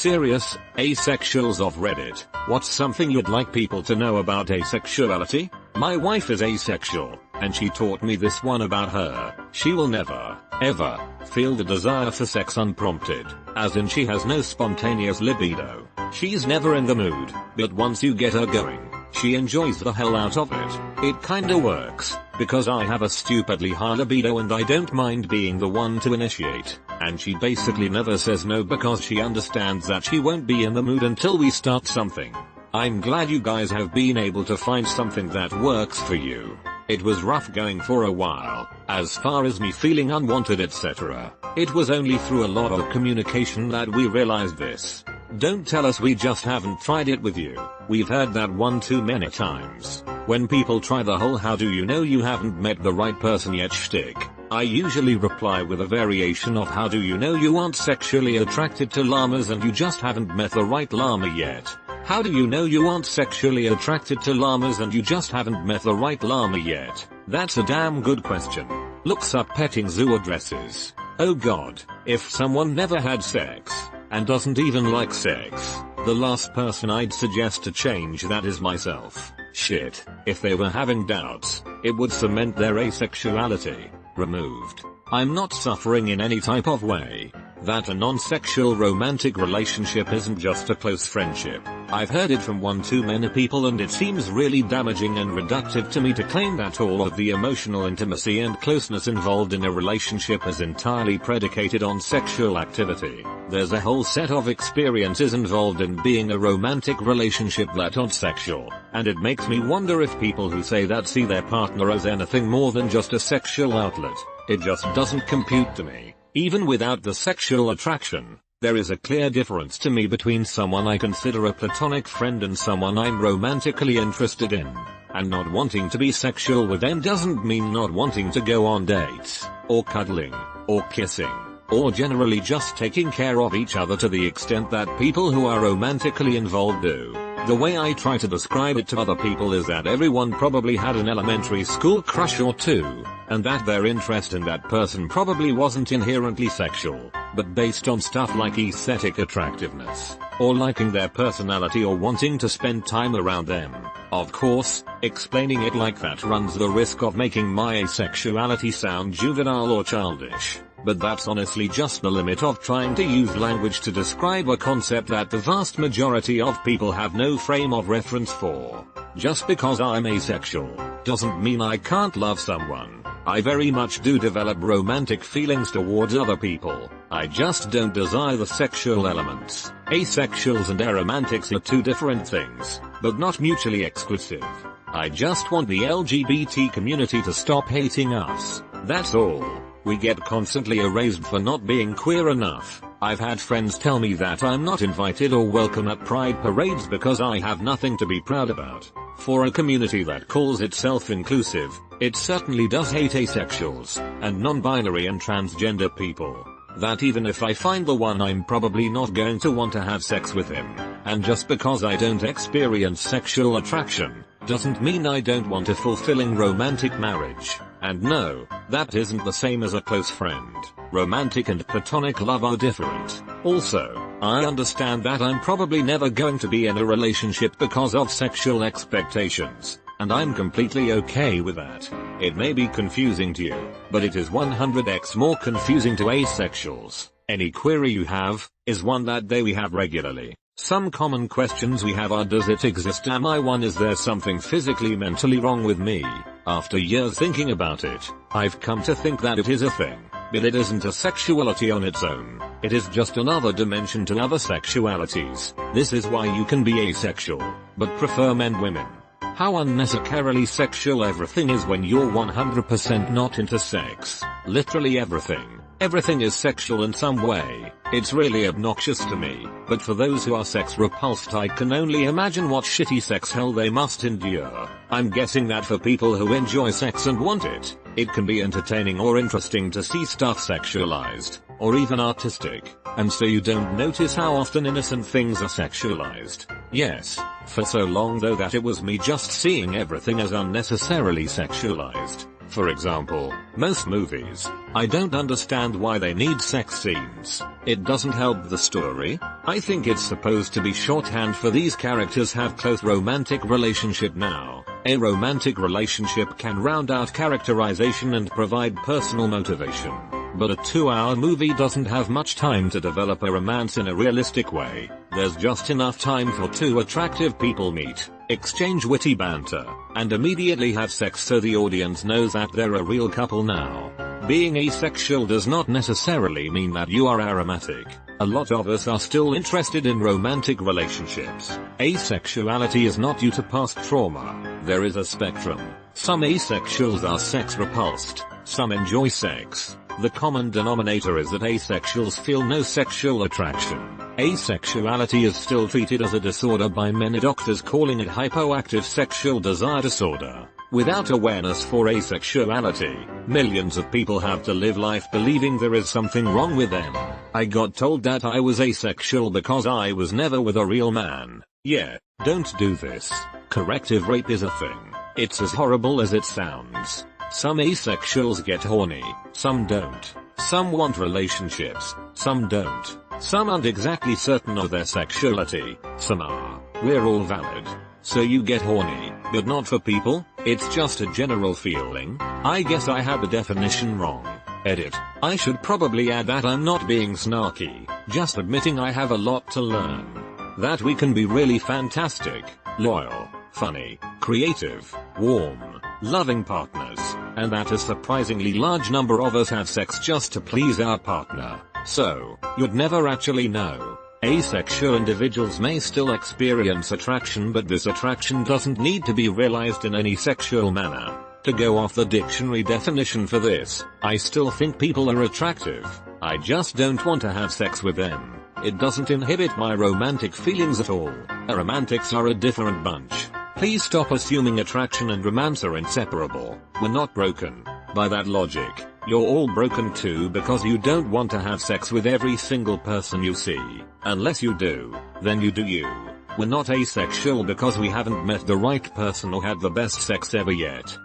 Serious, Asexuals of Reddit, what's something you'd like people to know about asexuality? My wife is asexual, and she taught me this one about her. She will never, ever, feel the desire for sex unprompted, as in she has no spontaneous libido. She's never in the mood, but once you get her going, she enjoys the hell out of it. It kinda works, because I have a stupidly high libido and I don't mind being the one to initiate, and she basically never says no because she understands that she won't be in the mood until we start something. I'm glad you guys have been able to find something that works for you. It was rough going for a while, as far as me feeling unwanted etc. It was only through a lot of communication that we realized this. Don't tell us we just haven't tried it with you. We've heard that one too many times. When people try the whole "how do you know you haven't met the right person yet" shtick, I usually reply with a variation of "how do you know you aren't sexually attracted to llamas and you just haven't met the right llama yet? How do you know you aren't sexually attracted to llamas and you just haven't met the right llama yet? That's a damn good question. Looks up petting zoo addresses. Oh god, if someone never had sex, and doesn't even like sex, the last person I'd suggest to change that is myself. Shit, if they were having doubts, it would cement their asexuality. Removed. I'm not suffering in any type of way. That a non-sexual romantic relationship isn't just a close friendship. I've heard it from one too many people and it seems really damaging and reductive to me to claim that all of the emotional intimacy and closeness involved in a relationship is entirely predicated on sexual activity. There's a whole set of experiences involved in being a romantic relationship that aren't sexual, and it makes me wonder if people who say that see their partner as anything more than just a sexual outlet. It just doesn't compute to me. Even without the sexual attraction, there is a clear difference to me between someone I consider a platonic friend and someone I'm romantically interested in. And not wanting to be sexual with them doesn't mean not wanting to go on dates, or cuddling, or kissing, or generally just taking care of each other to the extent that people who are romantically involved do. The way I try to describe it to other people is that everyone probably had an elementary school crush or two, and that their interest in that person probably wasn't inherently sexual, but based on stuff like aesthetic attractiveness, or liking their personality or wanting to spend time around them. Of course, explaining it like that runs the risk of making my asexuality sound juvenile or childish. But that's honestly just the limit of trying to use language to describe a concept that the vast majority of people have no frame of reference for. Just because I'm asexual, doesn't mean I can't love someone. I very much do develop romantic feelings towards other people. I just don't desire the sexual elements. Asexuals and aromantics are two different things, but not mutually exclusive. I just want the LGBT community to stop hating us. That's all. We get constantly erased for not being queer enough. I've had friends tell me that I'm not invited or welcome at pride parades because I have nothing to be proud about. For a community that calls itself inclusive, it certainly does hate asexuals, and non-binary and transgender people. That even if I find the one, I'm probably not going to want to have sex with him. And just because I don't experience sexual attraction, doesn't mean I don't want a fulfilling romantic marriage. And no, that isn't the same as a close friend. Romantic and platonic love are different. Also, I understand that I'm probably never going to be in a relationship because of sexual expectations, and I'm completely okay with that. It may be confusing to you, but it is 100x more confusing to asexuals. Any query you have, is one that we have regularly. Some common questions we have are: does it exist? Am I one? Is there something physically mentally wrong with me? After years thinking about it, I've come to think that it is a thing, but it isn't a sexuality on its own. It is just another dimension to other sexualities. This is why you can be asexual, but prefer men women. How unnecessarily sexual everything is when you're 100% not into sex. Literally everything. Everything is sexual in some way. It's really obnoxious to me, but for those who are sex repulsed, I can only imagine what shitty sex hell they must endure. I'm guessing that for people who enjoy sex and want it, it can be entertaining or interesting to see stuff sexualized, or even artistic, and so you don't notice how often innocent things are sexualized. Yes, for so long though that it was me just seeing everything as unnecessarily sexualized. For example, most movies, I don't understand why they need sex scenes. It doesn't help the story. I think it's supposed to be shorthand for these characters have close romantic relationship now. A romantic relationship can round out characterization and provide personal motivation. But a 2-hour movie doesn't have much time to develop a romance in a realistic way. There's just enough time for two attractive people meet, exchange witty banter, and immediately have sex so the audience knows that they're a real couple now. Being asexual does not necessarily mean that you are aromantic. A lot of us are still interested in romantic relationships. Asexuality is not due to past trauma. There is a spectrum. Some asexuals are sex repulsed. Some enjoy sex. The common denominator is that asexuals feel no sexual attraction. Asexuality is still treated as a disorder by many doctors, calling it hypoactive sexual desire disorder. Without awareness for asexuality, millions of people have to live life believing there is something wrong with them. I got told that I was asexual because I was never with a real man. Yeah, don't do this. Corrective rape is a thing. It's as horrible as it sounds. Some asexuals get horny, some don't. Some want relationships, some don't. Some aren't exactly certain of their sexuality, some are. We're all valid. So you get horny, but not for people? It's just a general feeling? I guess I had the definition wrong. Edit. I should probably add that I'm not being snarky, just admitting I have a lot to learn. That we can be really fantastic, loyal, funny, creative, warm, loving partners, and that a surprisingly large number of us have sex just to please our partner. So, you'd never actually know. Asexual individuals may still experience attraction, but this attraction doesn't need to be realized in any sexual manner. To go off the dictionary definition for this, I still think people are attractive. I just don't want to have sex with them. It doesn't inhibit my romantic feelings at all. Aromantics are a different bunch. Please stop assuming attraction and romance are inseparable. We're not broken. By that logic, you're all broken too because you don't want to have sex with every single person you see. Unless you do, then you do you. We're not asexual because we haven't met the right person or had the best sex ever yet.